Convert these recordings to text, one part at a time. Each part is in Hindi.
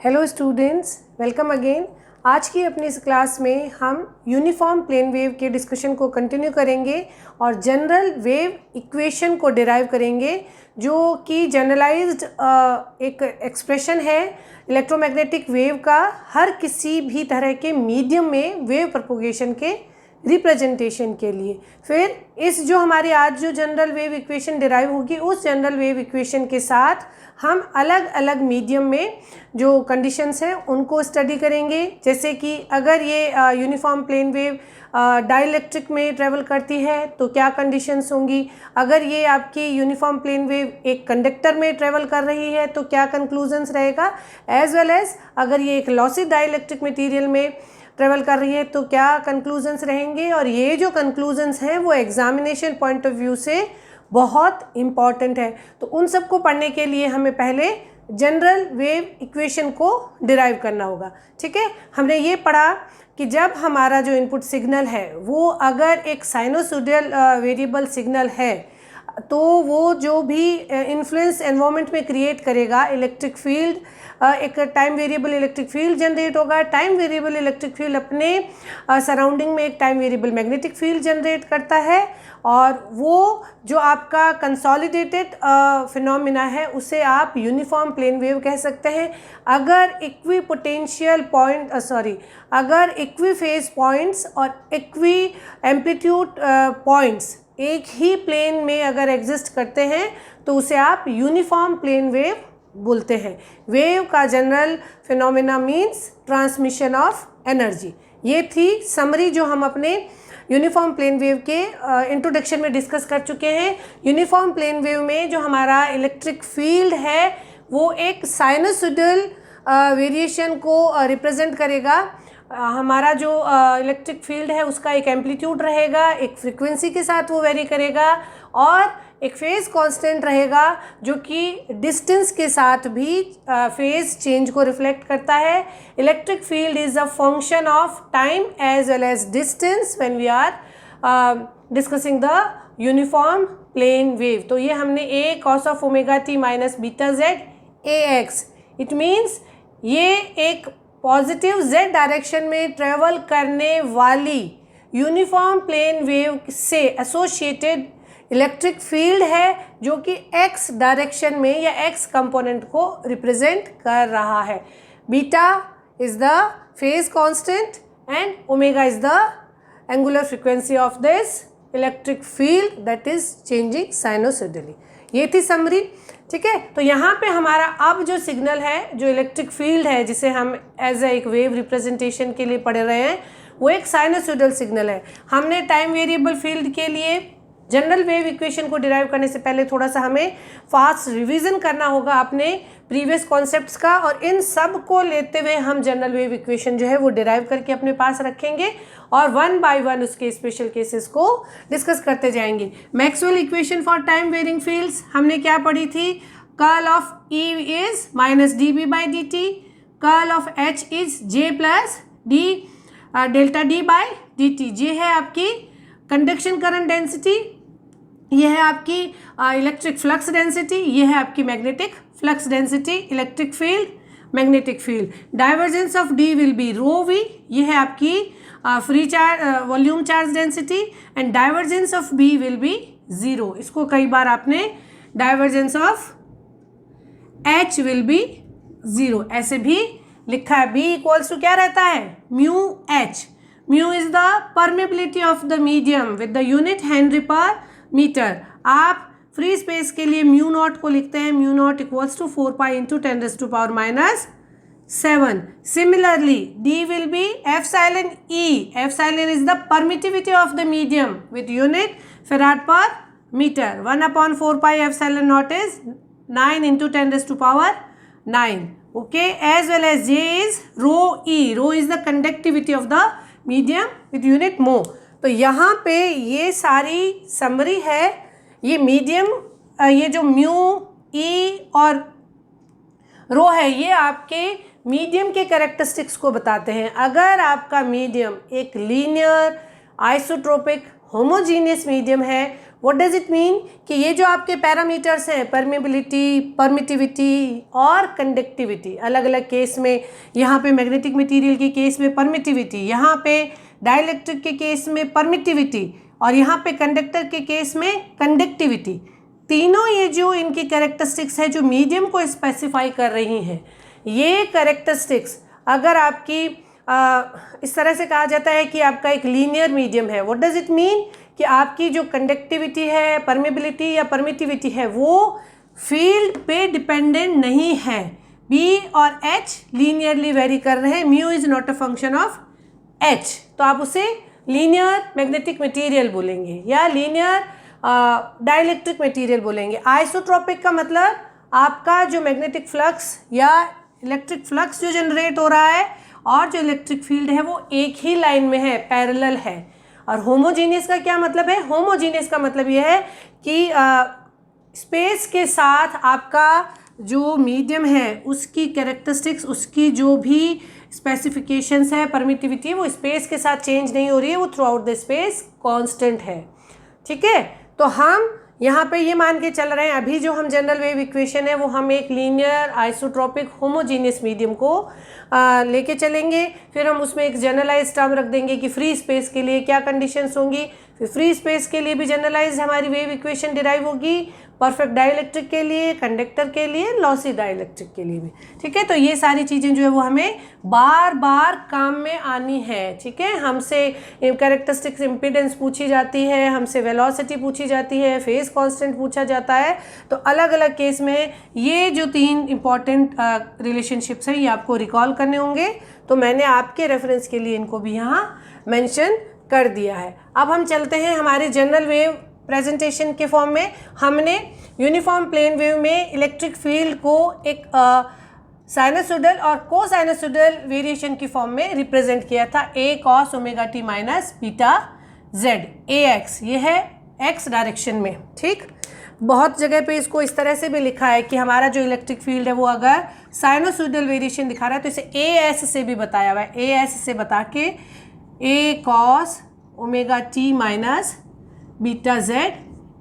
Hello students, welcome again. आज की अपनी इस क्लास में हम यूनिफॉर्म प्लेन वेव के डिस्कशन को कंटिन्यू करेंगे और जनरल वेव इक्वेशन को डिराइव करेंगे, जो कि जनरलाइज्ड एक एक्सप्रेशन है इलेक्ट्रोमैग्नेटिक वेव का हर किसी भी तरह के मीडियम में वेव प्रोपोगेशन के रिप्रेजेंटेशन के लिए। फिर इस जो हमारी आज जो जनरल वेव इक्वेशन डिराइव होगी, उस जनरल वेव इक्वेशन के साथ हम अलग अलग मीडियम में जो कंडीशंस हैं उनको स्टडी करेंगे। जैसे कि अगर ये यूनिफॉर्म प्लेन वेव डाइलेक्ट्रिक में ट्रेवल करती है तो क्या कंडीशंस होंगी, अगर ये आपकी यूनिफॉर्म प्लेन वेव एक कंडक्टर में ट्रेवल कर रही है तो क्या कंक्लूजन्स रहेगा, एज वेल एज अगर ये एक लॉसी डाइलेक्ट्रिक मटेरियल में ट्रेवल कर रही है तो क्या कंक्लूजन्स रहेंगे। और ये जो कंक्लूजन्स हैं वो एग्जामिनेशन पॉइंट ऑफ व्यू से बहुत इम्पॉर्टेंट है। तो उन सब को पढ़ने के लिए हमें पहले जनरल वेव इक्वेशन को डिराइव करना होगा। ठीक है, हमने ये पढ़ा कि जब हमारा जो इनपुट सिग्नल है वो अगर एक साइनोसॉइडल वेरिएबल सिग्नल है तो वो जो भी इन्फ्लुएंस एनवायरनमेंट में क्रिएट करेगा, इलेक्ट्रिक फील्ड एक time variable electric field generate होगा। टाइम वेरिएबल इलेक्ट्रिक फील्ड अपने सराउंडिंग में एक time variable magnetic field generate करता है, और वो जो आपका कंसोलिडेटेड फिनोमिना है उसे आप यूनिफॉर्म प्लेन वेव कह सकते हैं। अगर इक्वी पोटेंशियल पॉइंट अगर इक्वी फेज पॉइंट्स और इक्वी एम्पलीट्यूड पॉइंट्स एक ही प्लेन में अगर एग्जिस्ट करते हैं तो उसे आप यूनिफॉर्म प्लेन वेव बोलते हैं। वेव का general phenomena means transmission of energy. ये थी समरी जो हम अपने यूनिफॉर्म प्लेन वेव के इंट्रोडक्शन में डिस्कस कर चुके हैं। यूनिफॉर्म प्लेन वेव में जो हमारा इलेक्ट्रिक फील्ड है वो एक साइनोसॉइडल वेरिएशन को रिप्रेजेंट करेगा। हमारा जो इलेक्ट्रिक फील्ड है उसका एक एम्पलीट्यूड रहेगा, एक फ्रीक्वेंसी के साथ वो वेरी करेगा, और एक फेज कांस्टेंट रहेगा जो कि डिस्टेंस के साथ भी फेज चेंज को रिफ्लेक्ट करता है। Electric field is a function of time as well as distance when we are discussing the uniform plane wave. तो ये हमने a cos of omega t minus beta z ax, it means ये एक पॉजिटिव z डायरेक्शन में ट्रेवल करने वाली यूनिफॉर्म प्लेन वेव से एसोसिएटेड इलेक्ट्रिक फील्ड है जो कि x डायरेक्शन में या x कंपोनेंट को रिप्रेजेंट कर रहा है। Beta is the phase constant and omega is the angular frequency of this electric field that is changing sinusoidally. ये थी समरी। ठीक है, तो यहाँ पे हमारा अब जो सिग्नल है, जो इलेक्ट्रिक फील्ड है जिसे हम एज एक वेव रिप्रेजेंटेशन के लिए पढ़ रहे हैं, वो एक साइनोसॉइडल सिग्नल है। हमने टाइम वेरिएबल फील्ड के लिए जनरल वेव इक्वेशन को डिराइव करने से पहले थोड़ा सा हमें फास्ट रिवीजन करना होगा अपने प्रीवियस कॉन्सेप्ट्स का, और इन सब को लेते हुए हम जनरल वेव इक्वेशन जो है वो डिराइव करके अपने पास रखेंगे और वन बाय वन उसके स्पेशल केसेस को डिस्कस करते जाएंगे। Maxwell equation for time varying fields हमने क्या पढ़ी थी? Curl of E is minus dB by dt, curl of H is J plus d delta D by dt। ये है आपकी कंडक्शन करंट डेंसिटी, ये है आपकी इलेक्ट्रिक फ्लक्स डेंसिटी, ये है आपकी magnetic flux density, electric field, magnetic field. Divergence of D will be rho v, ये है आपकी free charge volume charge density, and divergence of B will be zero. इसको कई बार आपने divergence of H will be zero ऐसे भी लिखा है। बी इक्वल्स टू क्या रहता है? Mu H. Mu is the permeability of the medium with the unit henry per metre. आप फ्री स्पेस के लिए म्यू नॉट को लिखते हैं, mu naught equals to 4 pi into 10⁻⁻⁷। Similarly D will be epsilon E. Epsilon is the permittivity of the medium with unit farad per metre. 1/4 pi epsilon naught is 9 into 10⁻⁹। okay, as well as J is rho E. Rho is the conductivity of the medium with unit mho। तो यहाँ पे ये सारी समरी है। ये मीडियम, ये जो म्यू ई और रो है, ये आपके मीडियम के कैरेक्टरिस्टिक्स को बताते हैं। अगर आपका मीडियम एक लीनियर आइसोट्रोपिक होमोजीनियस मीडियम है, व्हाट डज इट मीन कि ये जो आपके पैरामीटर्स हैं, परमेबिलिटी, परमिटिविटी और कंडक्टिविटी, अलग अलग केस में, यहाँ पे मैग्नेटिक मटेरियल के केस में परमिटिविटी, यहाँ पे डाइलेक्ट्रिक के केस में परमिटिविटी और यहाँ पे कंडक्टर के केस में कंडक्टिविटी, तीनों ये जो इनकी कैरेक्टरिस्टिक्स है जो मीडियम को स्पेसिफाई कर रही हैं, ये कैरेक्टरिस्टिक्स अगर आपकी इस तरह से कहा जाता है कि आपका एक लीनियर मीडियम है। व्हाट डज इट मीन कि आपकी जो कंडक्टिविटी है, परमेबिलिटी या परमिटिविटी है, वो फील्ड पे डिपेंडेंट नहीं है। बी और एच लीनियरली वेरी कर रहे हैं, mu is not a function of H, तो आप उसे लीनियर मैग्नेटिक मटेरियल बोलेंगे या लीनियर डाइलेक्ट्रिक मटेरियल बोलेंगे। आइसोट्रोपिक का मतलब आपका जो मैग्नेटिक फ्लक्स या इलेक्ट्रिक फ्लक्स जो जनरेट हो रहा है और जो इलेक्ट्रिक फील्ड है वो एक ही लाइन में है, पैरेलल है। और होमोजीनियस का क्या मतलब है? होमोजीनियस का मतलब यह है कि स्पेस के साथ आपका जो मीडियम है उसकी कैरेक्टरिस्टिक्स, उसकी जो भी स्पेसिफिकेशंस है, परमिटिविटी, वो स्पेस के साथ चेंज नहीं हो रही है, वो through out the space constant है। ठीक है, तो हम यहाँ पे ये मान के चल रहे हैं अभी जो हम जनरल वेव इक्वेशन है वो हम एक लीनियर आइसोट्रोपिक होमोजीनियस मीडियम को लेके चलेंगे। फिर हम उसमें एक जनरलाइज टर्म रख देंगे कि फ्री स्पेस के लिए क्या कंडीशंस होंगी, फिर फ्री स्पेस के लिए भी जनरलाइज हमारी वेव इक्वेशन डिराइव होगी, परफेक्ट डाइलेक्ट्रिक के लिए, कंडक्टर के लिए, लॉसी डाइलेक्ट्रिक के लिए भी। ठीक है, तो ये सारी चीज़ें जो है वो हमें बार बार काम में आनी है। ठीक है, हमसे कैरेक्टरिस्टिक्स इम्पीडेंस पूछी जाती है, हमसे वेलोसिटी पूछी जाती है, फेज कांस्टेंट पूछा जाता है। तो अलग अलग केस में ये जो 3 इंपॉर्टेंट रिलेशनशिप्स हैं ये आपको रिकॉल करने होंगे। तो मैंने आपके रेफरेंस के लिए इनको भी यहाँ मेंशन कर दिया है। अब हम चलते हैं हमारे जनरल वेव प्रेजेंटेशन के फॉर्म में। हमने यूनिफॉर्म प्लेन वेव में इलेक्ट्रिक फील्ड को एक साइनसोइडल और कोसाइनसोइडल वेरिएशन की फॉर्म में रिप्रेजेंट किया था, a cos omega t minus beta z, ax, ये है x डायरेक्शन में। ठीक, बहुत जगह पे इसको इस तरह से भी लिखा है कि हमारा जो इलेक्ट्रिक फील्ड है वो अगर साइनसोइडल वेरिएशन दिखा रहा है तो इसे as से भी बताया हुआ है, as से बता के a cos omega t minus beta z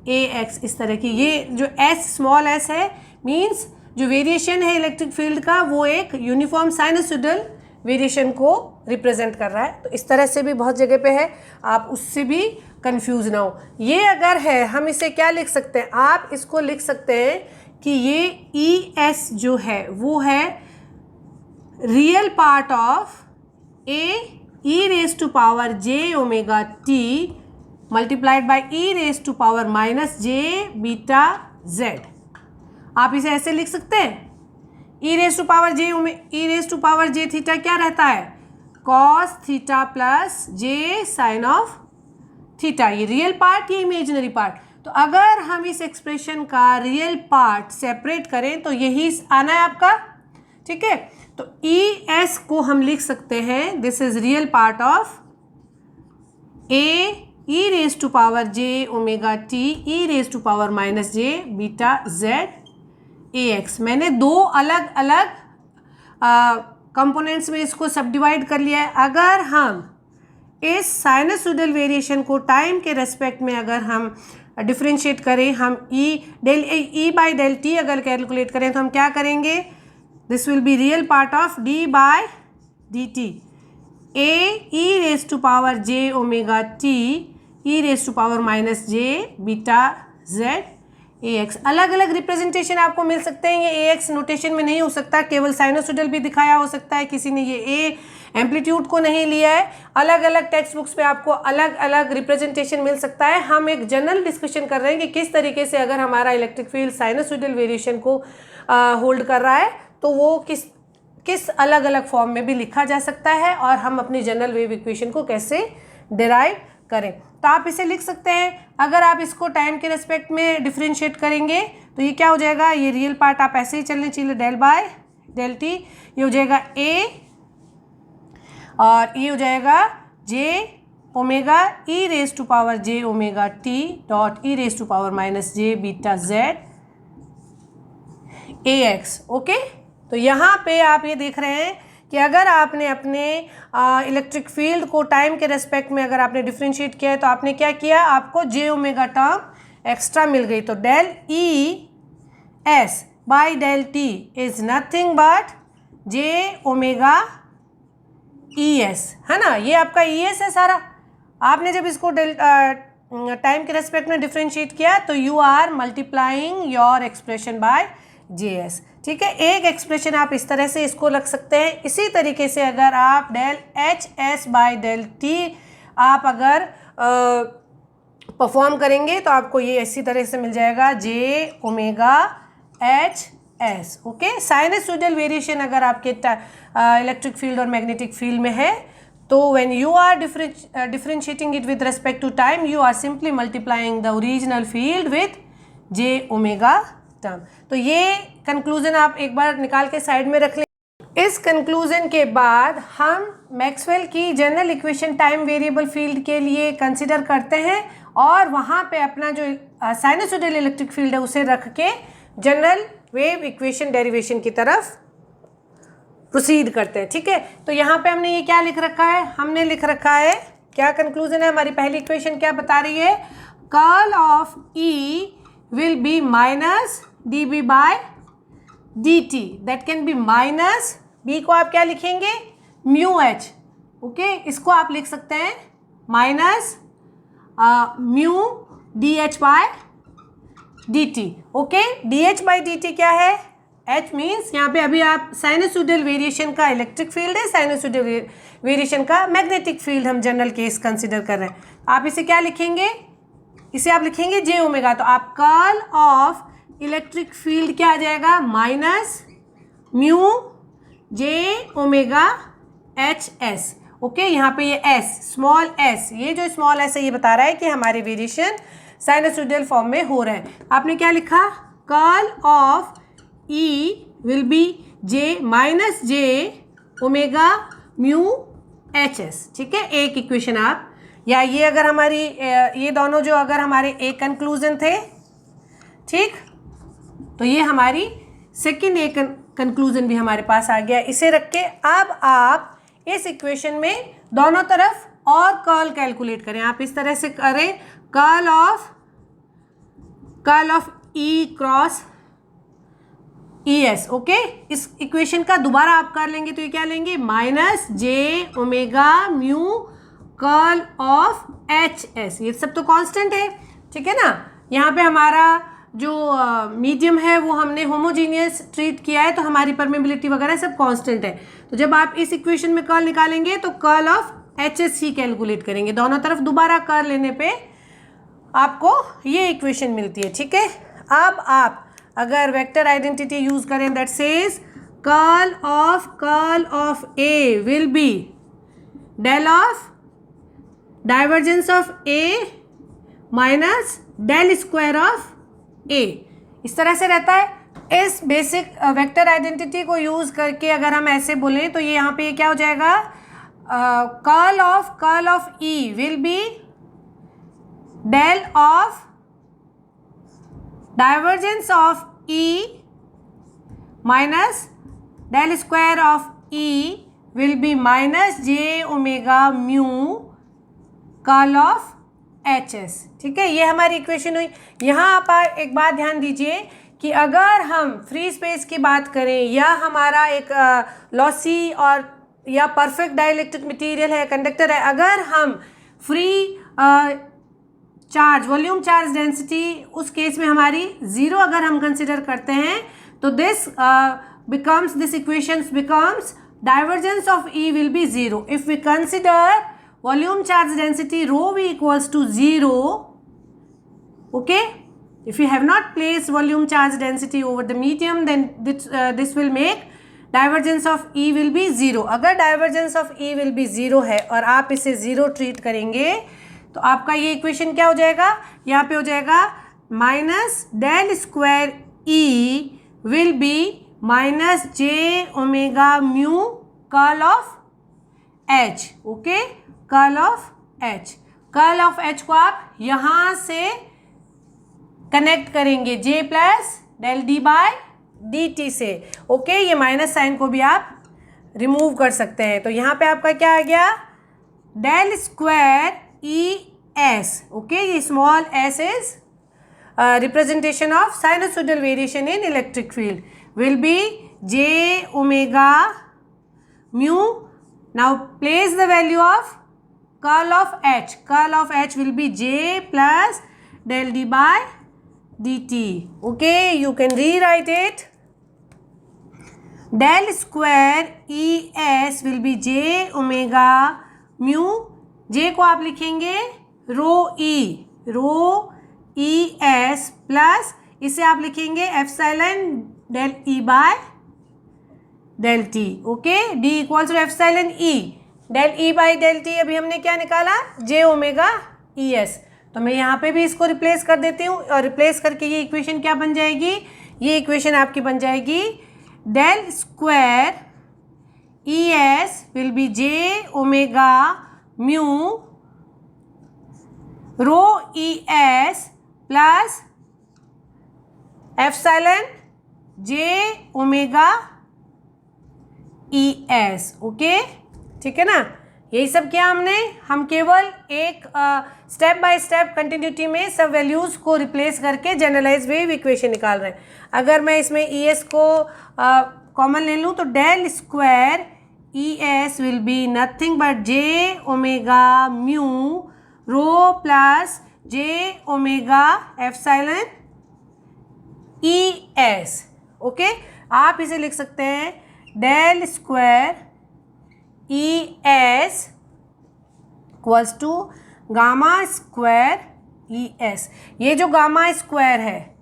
ax, इस तरह की। ये जो s स्मॉल s है मीन्स जो वेरिएशन है इलेक्ट्रिक फील्ड का वो एक यूनिफॉर्म साइनसोइडल वेरिएशन को रिप्रेजेंट कर रहा है। तो इस तरह से भी बहुत जगह पे है, आप उससे भी कंफ्यूज ना हो। ये अगर है हम इसे क्या लिख सकते हैं, आप इसको लिख सकते हैं कि ये ES जो है वो है real part of a e raise to power j omega t multiplied by e raise to power minus j beta z। आप इसे ऐसे लिख सकते हैं, e raise to power j theta क्या रहता है, cos theta plus j sine of theta. ये रियल पार्ट, ये इमेजिनरी पार्ट। तो अगर हम इस एक्सप्रेशन का रियल पार्ट सेपरेट करें तो यही आना है आपका। ठीक है, तो ES को हम लिख सकते हैं, this is real part of a e raise to power j omega t e raise to power minus j beta z ax। मैंने 2 अलग अलग कंपोनेंट्स में इसको सब डिवाइड कर लिया है। अगर हम इस साइनसोइडल वेरिएशन को टाइम के रेस्पेक्ट में अगर हम डिफरेंशिएट करें, हम e बाई डेल t अगर कैलकुलेट करें तो हम क्या करेंगे, this will be real part of d by dt, a e raise to power j omega t e raise to power minus j beta z ax। अलग अलग रिप्रेजेंटेशन आपको मिल सकते हैं, ये ax नोटेशन में नहीं हो सकता, केवल साइनसोइडल भी दिखाया हो सकता है, किसी ने ये a एम्पलीट्यूड को नहीं लिया है। अलग अलग टेक्स्ट बुक्स पे आपको अलग अलग रिप्रेजेंटेशन मिल सकता है। हम एक जनरल डिस्कशन कर रहे हैं कि किस तरीके से अगर हमारा इलेक्ट्रिक फील्ड साइनसोइडल वेरिएशन को होल्ड कर रहा है तो वो किस अलग अलग फॉर्म में भी लिखा जा सकता है और हम अपनी जनरल वेव इक्वेशन को कैसे डिराइव करें। तो आप इसे लिख सकते हैं, अगर आप इसको टाइम के रेस्पेक्ट में डिफरेंशिएट करेंगे तो ये क्या हो जाएगा, ये रियल पार्ट आप ऐसे ही चलने चाहिए, डेल बाय डेल टी, ये हो जाएगा a और ये हो जाएगा j omega e raise to power j omega t dot e raise to power minus j beta z ax। Okay, तो यहाँ पे आप ये देख रहे हैं कि अगर आपने अपने इलेक्ट्रिक फील्ड को टाइम के रेस्पेक्ट में अगर आपने डिफरेंशिएट किया है तो आपने क्या किया, आपको j ओमेगा टर्म एक्स्ट्रा मिल गई, तो del E s by del t is nothing but j omega E s, है ना। ये आपका ई एस है सारा। आपने जब इसको टाइम के रेस्पेक्ट में डिफ्रेंशिएट किया तो you are multiplying your expression by j s, ठीक है। एक एक्सप्रेशन आप इस तरह से इसको रख सकते हैं। इसी तरीके से अगर आप del H s by del t आप अगर परफॉर्म करेंगे तो आपको ये इसी तरह से मिल जाएगा J omega H S, okay. Sinusoidal variation अगर आपके इलेक्ट्रिक फील्ड और मैग्नेटिक फील्ड में है तो when you are differentiating it with respect to time, you are simply multiplying the original field with j omega term। तो ये कंक्लूजन आप एक बार निकाल के साइड में रख लें। इस कंक्लूजन के बाद हम मैक्सवेल की general equation time variable field के लिए कंसिडर करते हैं और वहाँ पे अपना जो साइनसोइडल इलेक्ट्रिक फील्ड है उसे रख के जनरल वेव इक्वेशन डेरिवेशन की तरफ प्रोसीड करते हैं, ठीक है। तो यहाँ पे हमने ये क्या लिख रखा है, हमने लिख रखा है क्या कंक्लूजन है हमारी पहली इक्वेशन क्या बता रही है, curl of E will be minus d B by D t, that can be minus B को आप क्या लिखेंगे म्यू एच, ओके। इसको आप लिख सकते हैं minus mu d H by D t, okay. D H by d t क्या है, H मीन्स यहाँ पे अभी आप साइनसोइडल वेरिएशन का इलेक्ट्रिक फील्ड है, साइनसोइडल वेरिएशन का मैग्नेटिक फील्ड हम जनरल केस कंसिडर कर रहे हैं। आप इसे क्या लिखेंगे, इसे आप लिखेंगे जे ओमेगा, तो आप कर्ल ऑफ इलेक्ट्रिक फील्ड क्या आ जाएगा माइनस म्यू जे ओमेगा एच एस, ओके। यहाँ पे ये एस स्मॉल एस, ये जो स्मॉल एस है ये बता रहा है कि हमारे वेरिएशन साइनसोइडल फॉर्म में हो रहे हैं। आपने क्या लिखा, curl of E will be J minus J omega mu H s, ठीक है। एक इक्वेशन आप, या ये अगर हमारी ये दोनों जो अगर हमारे एक कंक्लूजन थे, ठीक, तो ये हमारी सेकंड एक कंक्लूजन भी हमारे पास आ गया। इसे रख के अब आप इस इक्वेशन में दोनों तरफ और कर्ल कैलकुलेट करें। आप इस तरह से करें, curl of E cross E S, okay. इस इक्वेशन का दोबारा आप कर लेंगे तो ये क्या लेंगे minus J omega mu curl of H S, ये सब तो कांस्टेंट है, ठीक है ना। यहाँ पे हमारा जो मीडियम है वो हमने होमोजीनियस ट्रीट किया है तो हमारी परमेबिलिटी वगैरह सब कांस्टेंट है। तो जब आप इस इक्वेशन में कर्ल निकालेंगे तो curl of H S he calculate करेंगे, दोनों तरफ दोबारा कर्ल लेने पे आपको ये इक्वेशन मिलती है, ठीक है। अब आप अगर वेक्टर आइडेंटिटी यूज करें that says curl of A will be del of divergence of A minus del square of A, इस तरह से रहता है। इस बेसिक वेक्टर आइडेंटिटी को यूज करके अगर हम ऐसे बोलें तो ये यहाँ पे क्या हो जाएगा, curl of E will be del of divergence of E minus del square of E will be minus J omega mu curl of H s, ठीक है। ये हमारी इक्वेशन हुई। यहाँ आप एक बात ध्यान दीजिए कि अगर हम फ्री स्पेस की बात करें या हमारा एक लॉसी और या परफेक्ट डाइलेक्ट्रिक मटेरियल है, कंडक्टर है, अगर हम free charge volume charge density उस केस में हमारी ज़ीरो अगर हम कंसिडर करते हैं तो this equations becomes divergence of E will be zero if we consider volume charge density rho v equals to zero, okay. If you have not place volume charge density over the medium then this will make divergence of E will be zero. अगर divergence of E will be zero है और आप इसे ज़ीरो ट्रीट करेंगे तो आपका ये इक्वेशन क्या हो जाएगा, यहाँ पे हो जाएगा minus del square E will be minus J omega mu curl of H, okay. Curl of H को आप यहाँ से कनेक्ट करेंगे J plus del D by D T से, ओके। ये माइनस साइन को भी आप रिमूव कर सकते हैं। तो यहाँ पे आपका क्या आ गया, del square E S, okay. ये small S is representation of sinusoidal variation in electric field will be j omega mu. Now place the value of curl of h. Curl of h will be j plus del d by dt. Okay, you can rewrite it. Del square es will be j omega mu. j को आप लिखेंगे रो e s प्लस इसे आप लिखेंगे epsilon del E by del t. Okay, d equals to epsilon E del E by del t. अभी हमने क्या निकाला, j ओमेगा ई एस. तो मैं यहाँ पे भी इसको रिप्लेस कर देती हूँ और रिप्लेस करके ये इक्वेशन क्या बन जाएगी, ये इक्वेशन आपकी बन जाएगी del square E s will be j omega mu rho E s plus epsilon j omega E S. Okay, ठीक है ना. यही सब किया हम केवल एक स्टेप बाय स्टेप कंटिन्यूटी में सब वैल्यूज़ को रिप्लेस करके जनरलाइज वेव इक्वेशन निकाल रहे हैं. अगर मैं इसमें ई एस को कॉमन ले लूँ तो del square E s will be nothing but j omega mu rho plus j omega epsilon E S. Okay, आप इसे लिख सकते हैं del square E s equals to gamma square E s. ये जो गामा स्क्वायर है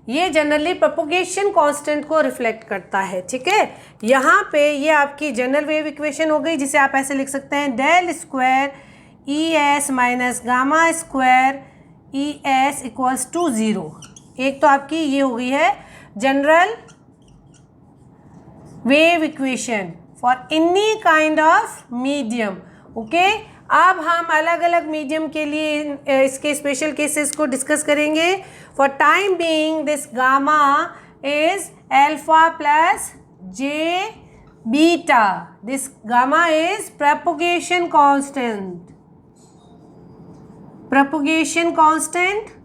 ये जनरली प्रोपोगेशन कांस्टेंट को रिफ्लेक्ट करता है. ठीक है, यहाँ पे ये आपकी जनरल वेव इक्वेशन हो गई, जिसे आप ऐसे लिख सकते हैं del square E s minus gamma square E s equals to 0. एक तो आपकी ये हो गई है general wave equation for any kind of medium. Okay, अब हम अलग अलग मीडियम के लिए इसके स्पेशल केसेस को डिस्कस करेंगे. For time being this gamma is alpha plus j beta. This gamma is propagation constant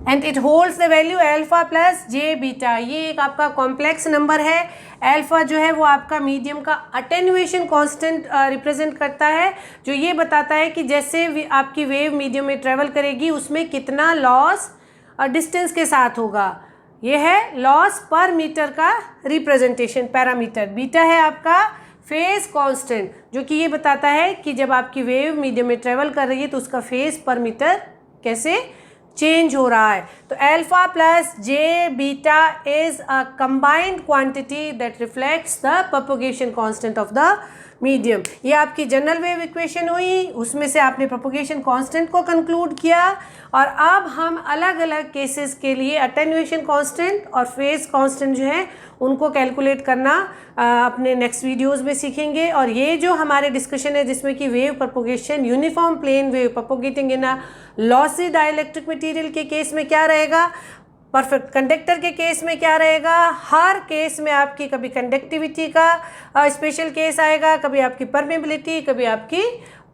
and it holds the value alpha plus j beta. ये एक आपका कॉम्प्लेक्स नंबर है. अल्फा जो है वो आपका मीडियम का अटेन्युएशन कांस्टेंट रिप्रेजेंट करता है, जो ये बताता है कि जैसे आपकी वेव मीडियम में ट्रेवल करेगी उसमें कितना लॉस डिस्टेंस के साथ होगा. ये है लॉस पर मीटर का रिप्रेजेंटेशन पैरामीटर. बीटा है आपका फेज कांस्टेंट, जो कि ये बताता है कि जब आपकी वेव मीडियम में ट्रेवल कर रही है तो उसका फेज पर मीटर कैसे चेंज हो रहा है. तो alpha plus j beta is a combined quantity that reflects the propagation constant of the medium. ये आपकी जनरल वेव इक्वेशन हुई, उसमें से आपने प्रोपोगेशन कांस्टेंट को कंक्लूड किया. और अब हम अलग अलग केसेस के लिए अटेन्युएशन कांस्टेंट और फेज कांस्टेंट जो है उनको कैलकुलेट करना अपने नेक्स्ट वीडियोस में सीखेंगे. और ये जो हमारे डिस्कशन है जिसमें कि wave propagation uniform plane wave propagating in a lossy dielectric material के केस में क्या रहेगा, परफेक्ट कंडक्टर के केस में क्या रहेगा, हर केस में आपकी कभी कंडक्टिविटी का स्पेशल केस आएगा, कभी आपकी परमेबिलिटी, कभी आपकी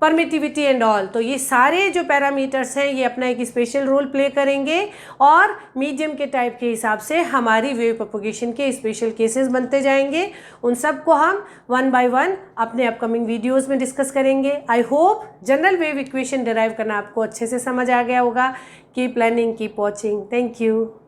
परमिटिविटी एंड ऑल. तो ये सारे जो पैरामीटर्स हैं ये अपना एक स्पेशल रोल प्ले करेंगे और मीडियम के टाइप के हिसाब से हमारी वेव प्रोपोगेशन के स्पेशल केसेस बनते जाएंगे. उन सब को हम वन बाय वन अपने अपकमिंग वीडियोस में डिस्कस करेंगे. I hope general wave equation derive करना आपको अच्छे से समझ आ गया होगा. Keep learning, keep watching. Thank you.